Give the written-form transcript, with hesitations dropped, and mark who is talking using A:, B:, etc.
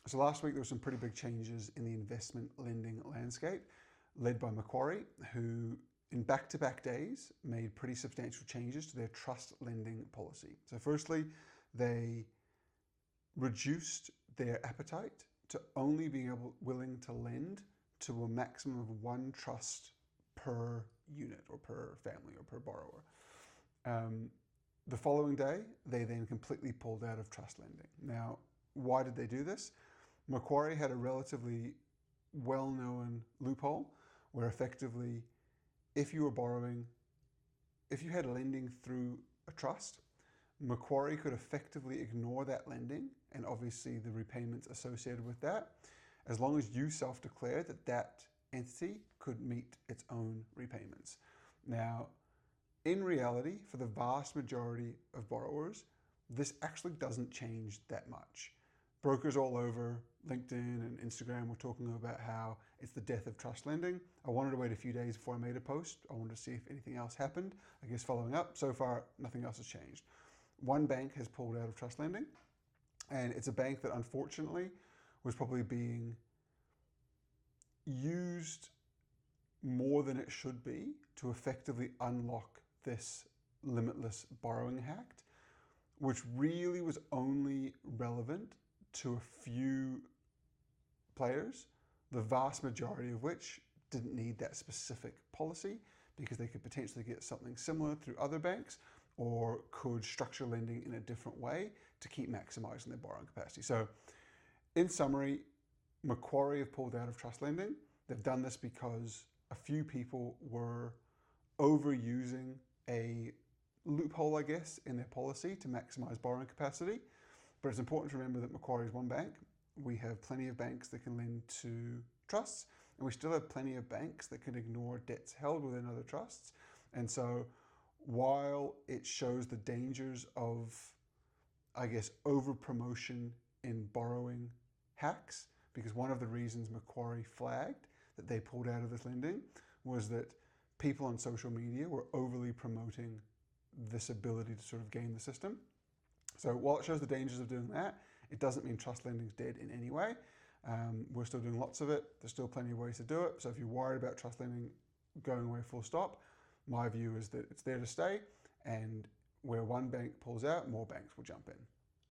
A: So last week there were some pretty big changes in the investment lending landscape, led by Macquarie, who in back-to-back days made pretty substantial changes to their trust lending policy. So firstly, they reduced their appetite to only being willing to lend to a maximum of one trust per unit or per family or per borrower. The following day, they then completely pulled out of trust lending. Now, why did they do this? Macquarie had a relatively well-known loophole where effectively, if you were borrowing, if you had lending through a trust, Macquarie could effectively ignore that lending and obviously the repayments associated with that, as long as you self-declared that that entity could meet its own repayments. Now, in reality, for the vast majority of borrowers, this actually doesn't change that much. Brokers all over LinkedIn and Instagram were talking about how it's the death of trust lending. I wanted to wait a few days before I made a post. I wanted to see if anything else happened. I guess following up, so far, nothing else has changed. One bank has pulled out of trust lending, and it's a bank that unfortunately was probably being used more than it should be to effectively unlock this limitless borrowing hack, which really was only relevant to a few players, the vast majority of which didn't need that specific policy because they could potentially get something similar through other banks or could structure lending in a different way to keep maximizing their borrowing capacity. So in summary, Macquarie have pulled out of trust lending. They've done this because a few people were overusing a loophole, I guess, in their policy to maximize borrowing capacity. But it's important to remember that Macquarie is one bank. We have plenty of banks that can lend to trusts, and we still have plenty of banks that can ignore debts held within other trusts. And so while it shows the dangers of, I guess, over promotion in borrowing hacks, because one of the reasons Macquarie flagged that they pulled out of this lending was that people on social media were overly promoting this ability to sort of game the system. So while it shows the dangers of doing that, it doesn't mean trust lending is dead in any way. We're still doing lots of it. There's still plenty of ways to do it. So if you're worried about trust lending going away full stop, my view is that it's there to stay, and where one bank pulls out, more banks will jump in.